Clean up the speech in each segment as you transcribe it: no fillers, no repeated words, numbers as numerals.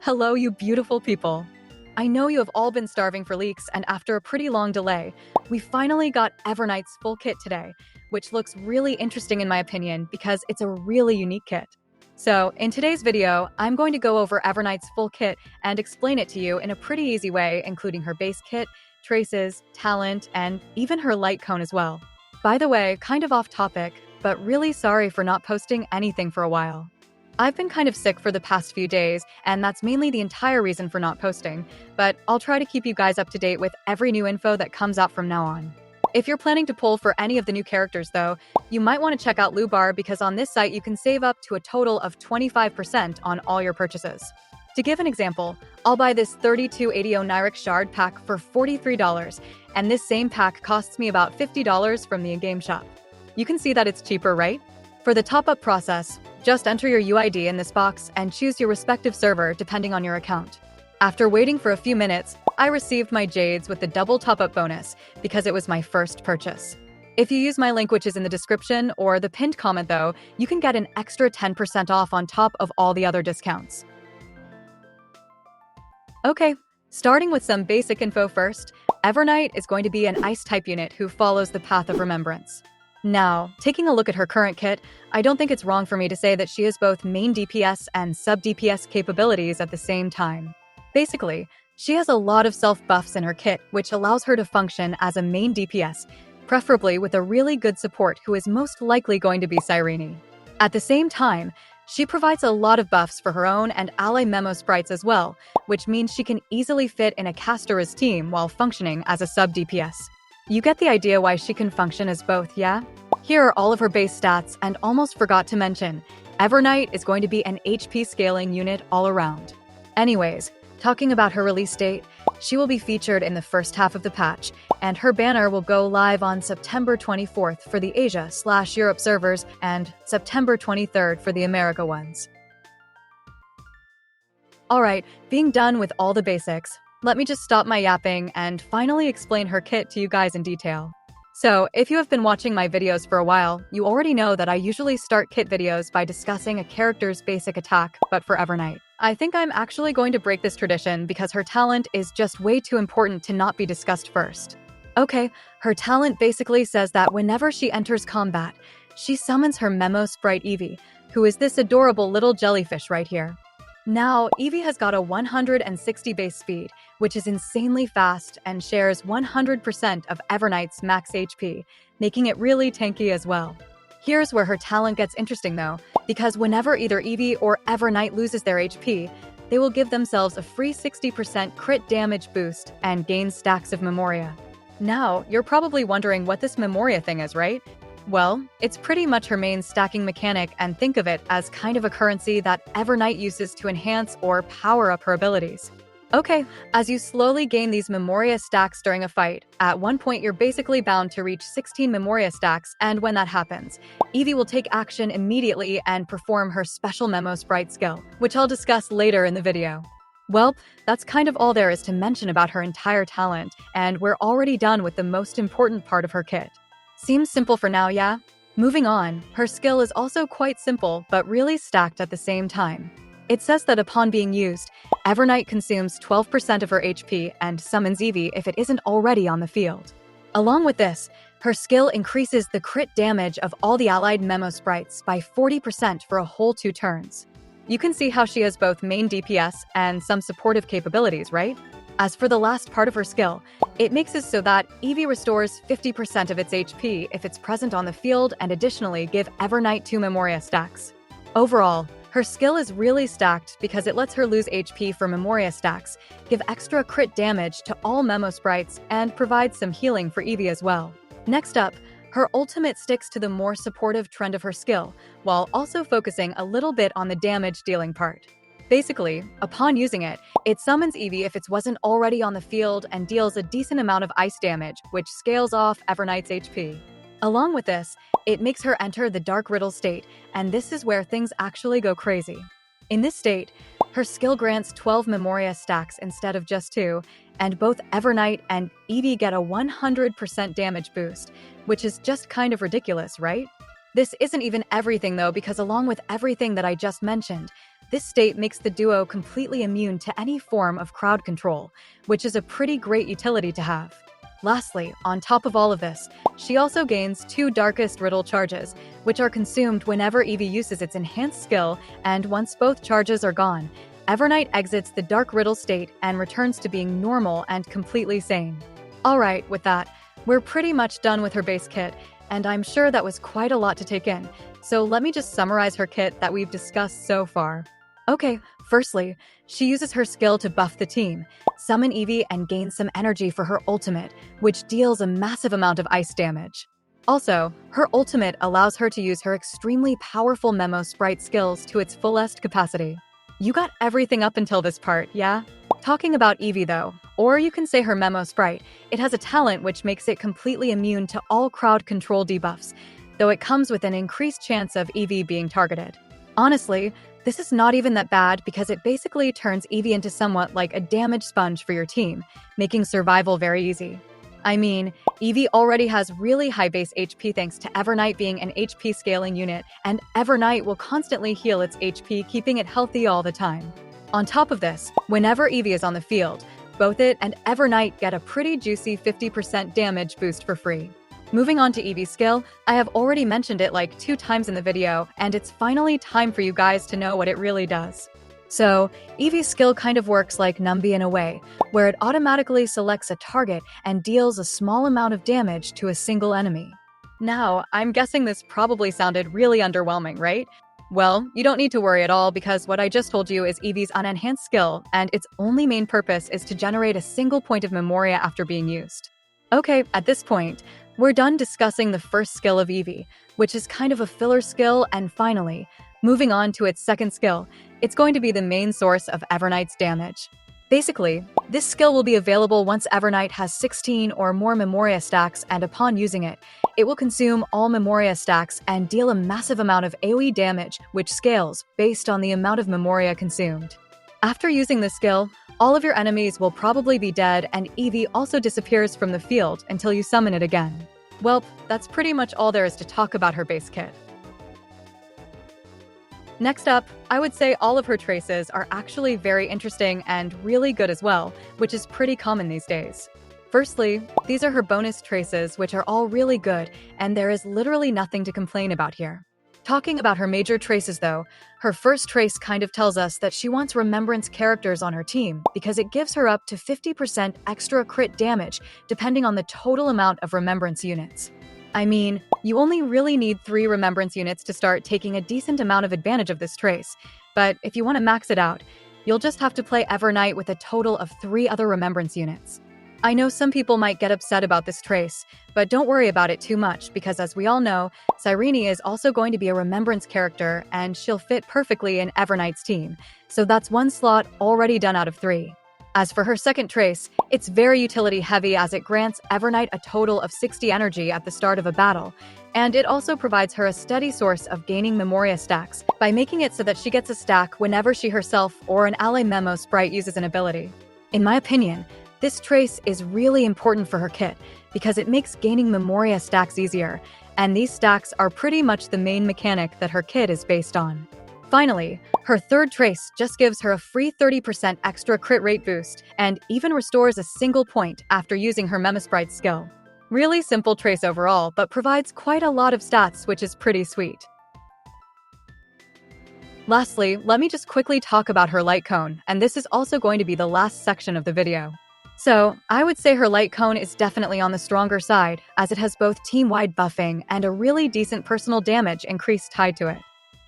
Hello, you beautiful people. I know you have all been starving for leaks, and after a pretty long delay, we finally got Evernight's full kit today, which looks really interesting in my opinion because it's a really unique kit. So, in today's video, I'm going to go over Evernight's full kit and explain it to you in a pretty easy way, including her base kit, traces, talent, and even her light cone as well. By the way, kind of off topic, but really sorry for not posting anything for a while. I've been kind of sick for the past few days, and that's mainly the entire reason for not posting, but I'll try to keep you guys up to date with every new info that comes out from now on. If you're planning to pull for any of the new characters though, you might want to check out Lubar because on this site you can save up to a total of 25% on all your purchases. To give an example, I'll buy this 3280 Nyric Shard pack for $43, and this same pack costs me about $50 from the in-game shop. You can see that it's cheaper, right? For the top-up process, just enter your UID in this box and choose your respective server depending on your account. After waiting for a few minutes, I received my Jades with the double top-up bonus because it was my first purchase. If you use my link, which is in the description or the pinned comment though, you can get an extra 10% off on top of all the other discounts. Okay, starting with some basic info first, Evernight is going to be an ice-type unit who follows the path of remembrance. Now, taking a look at her current kit, I don't think it's wrong for me to say that she has both main DPS and sub-DPS capabilities at the same time. Basically, she has a lot of self-buffs in her kit, which allows her to function as a main DPS, preferably with a really good support who is most likely going to be Cyrene. At the same time, she provides a lot of buffs for her own and ally memo sprites as well, which means she can easily fit in a castorice team while functioning as a sub-DPS. You get the idea why she can function as both, yeah? Here are all of her base stats, and almost forgot to mention, Evernight is going to be an HP scaling unit all around. Anyways, talking about her release date, she will be featured in the first half of the patch, and her banner will go live on September 24th for the Asia/Europe servers and September 23rd for the America ones. Alright, being done with all the basics, let me just stop my yapping and finally explain her kit to you guys in detail. So, if you have been watching my videos for a while, you already know that I usually start kit videos by discussing a character's basic attack, but for Evernight, I think I'm actually going to break this tradition because her talent is just way too important to not be discussed first. Okay, her talent basically says that whenever she enters combat, she summons her memo sprite Eevee, who is this adorable little jellyfish right here. Now, Eevee has got a 160 base speed, which is insanely fast and shares 100% of Evernight's max HP, making it really tanky as well. Here's where her talent gets interesting though, because whenever either Eevee or Evernight loses their HP, they will give themselves a free 60% crit damage boost and gain stacks of Memoria. Now, you're probably wondering what this Memoria thing is, right? Well, it's pretty much her main stacking mechanic, and think of it as kind of a currency that Evernight uses to enhance or power up her abilities. Okay, as you slowly gain these Memoria stacks during a fight, at one point you're basically bound to reach 16 Memoria stacks, and when that happens, Eevee will take action immediately and perform her special memo sprite skill, which I'll discuss later in the video. Well, that's kind of all there is to mention about her entire talent, and we're already done with the most important part of her kit. Seems simple for now, yeah? Moving on, her skill is also quite simple, but really stacked at the same time. It says that upon being used, Evernight consumes 12% of her HP and summons Eevee if it isn't already on the field. Along with this, her skill increases the crit damage of all the allied memo sprites by 40% for a whole 2 turns. You can see how she has both main DPS and some supportive capabilities, right? As for the last part of her skill, it makes it so that Eevee restores 50% of its HP if it's present on the field and additionally give Evernight 2 Memoria stacks. Overall, her skill is really stacked because it lets her lose HP for Memoria stacks, give extra crit damage to all memo sprites, and provide some healing for Eevee as well. Next up, her ultimate sticks to the more supportive trend of her skill, while also focusing a little bit on the damage dealing part. Basically, upon using it, it summons Eevee if it wasn't already on the field and deals a decent amount of ice damage, which scales off Evernight's HP. Along with this, it makes her enter the Dark Riddle state, and this is where things actually go crazy. In this state, her skill grants 12 Memoria stacks instead of just 2, and both Evernight and Eevee get a 100% damage boost, which is just kind of ridiculous, right? This isn't even everything though, because along with everything that I just mentioned, This state makes the duo completely immune to any form of crowd control, which is a pretty great utility to have. Lastly, on top of all of this, she also gains 2 Darkest Riddle charges, which are consumed whenever Eevee uses its enhanced skill, and once both charges are gone, Evernight exits the Dark Riddle state and returns to being normal and completely sane. Alright, with that, we're pretty much done with her base kit, and I'm sure that was quite a lot to take in, so let me just summarize her kit that we've discussed so far. Okay, firstly, she uses her skill to buff the team, summon Eevee and gain some energy for her ultimate, which deals a massive amount of ice damage. Also, her ultimate allows her to use her extremely powerful Memo Sprite skills to its fullest capacity. You got everything up until this part, yeah? Talking about Eevee though, or you can say her Memo Sprite, it has a talent which makes it completely immune to all crowd control debuffs, though it comes with an increased chance of Eevee being targeted. Honestly, this is not even that bad because it basically turns Eevee into somewhat like a damage sponge for your team, making survival very easy. I mean, Eevee already has really high base HP thanks to Evernight being an HP scaling unit, and Evernight will constantly heal its HP, keeping it healthy all the time. On top of this, whenever Eevee is on the field, both it and Evernight get a pretty juicy 50% damage boost for free. Moving on to Eevee's skill, I have already mentioned it like 2 times in the video, and it's finally time for you guys to know what it really does. So, Eevee's skill kind of works like Numby in a way, where it automatically selects a target and deals a small amount of damage to a single enemy. Now, I'm guessing this probably sounded really underwhelming, right? Well, you don't need to worry at all because what I just told you is Eevee's unenhanced skill, and its only main purpose is to generate a single point of Memoria after being used. Okay, at this point, we're done discussing the first skill of Eevee, which is kind of a filler skill, and finally, moving on to its second skill, it's going to be the main source of Evernight's damage. Basically, this skill will be available once Evernight has 16 or more Memoria stacks, and upon using it, it will consume all Memoria stacks and deal a massive amount of AoE damage, which scales based on the amount of Memoria consumed. After using this skill, all of your enemies will probably be dead, and Eevee also disappears from the field until you summon it again. Well, that's pretty much all there is to talk about her base kit. Next up, I would say all of her traces are actually very interesting and really good as well, which is pretty common these days. Firstly, these are her bonus traces, which are all really good, and there is literally nothing to complain about here. Talking about her major traces though, her first trace kind of tells us that she wants Remembrance characters on her team because it gives her up to 50% extra crit damage depending on the total amount of Remembrance units. I mean, you only really need 3 Remembrance units to start taking a decent amount of advantage of this trace, but if you want to max it out, you'll just have to play Evernight with a total of 3 other Remembrance units. I know some people might get upset about this trace, but don't worry about it too much because as we all know, Cyrene is also going to be a Remembrance character and she'll fit perfectly in Evernight's team, so that's 1 slot already done out of 3. As for her second trace, it's very utility heavy as it grants Evernight a total of 60 energy at the start of a battle, and it also provides her a steady source of gaining Memoria stacks by making it so that she gets a stack whenever she herself or an ally Memo Sprite uses an ability. In my opinion, this trace is really important for her kit because it makes gaining Memoria stacks easier, and these stacks are pretty much the main mechanic that her kit is based on. Finally, her third trace just gives her a free 30% extra crit rate boost and even restores a single point after using her Memosprite skill. Really simple trace overall, but provides quite a lot of stats, which is pretty sweet. Lastly, let me just quickly talk about her light cone, and this is also going to be the last section of the video. So, I would say her light cone is definitely on the stronger side, as it has both team-wide buffing and a really decent personal damage increase tied to it.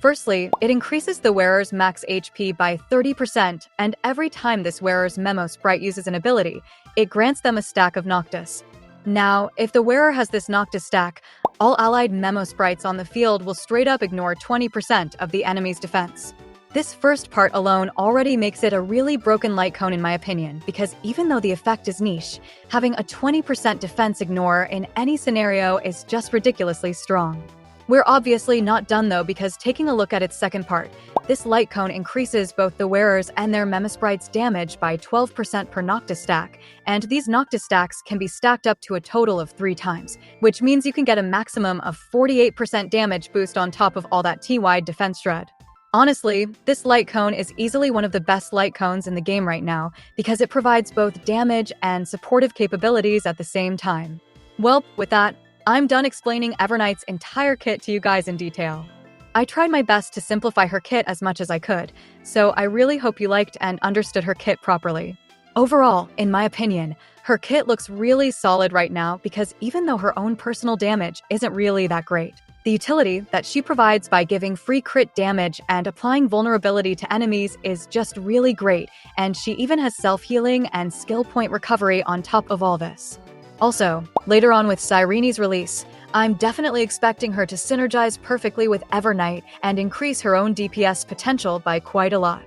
Firstly, it increases the wearer's max HP by 30%, and every time this wearer's Memo Sprite uses an ability, it grants them a stack of Noctis. Now, if the wearer has this Noctis stack, all allied Memo Sprites on the field will straight up ignore 20% of the enemy's defense. This first part alone already makes it a really broken light cone in my opinion, because even though the effect is niche, having a 20% defense ignore in any scenario is just ridiculously strong. We're obviously not done though, because taking a look at its second part, this light cone increases both the wearers and their Memosprites' damage by 12% per Noctis stack, and these Noctis stacks can be stacked up to a total of 3 times, which means you can get a maximum of 48% damage boost on top of all that T-wide defense shred. Honestly, this light cone is easily one of the best light cones in the game right now because it provides both damage and supportive capabilities at the same time. Well, with that, I'm done explaining Evernight's entire kit to you guys in detail. I tried my best to simplify her kit as much as I could, so I really hope you liked and understood her kit properly. Overall, in my opinion, her kit looks really solid right now because even though her own personal damage isn't really that great, the utility that she provides by giving free crit damage and applying vulnerability to enemies is just really great, and she even has self-healing and skill point recovery on top of all this. Also, later on with Cyrene's release, I'm definitely expecting her to synergize perfectly with Evernight and increase her own DPS potential by quite a lot.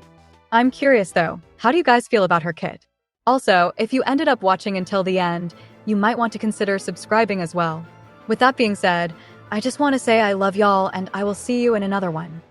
I'm curious though, how do you guys feel about her kit? Also, if you ended up watching until the end, you might want to consider subscribing as well. With that being said, I just want to say I love y'all and I will see you in another one.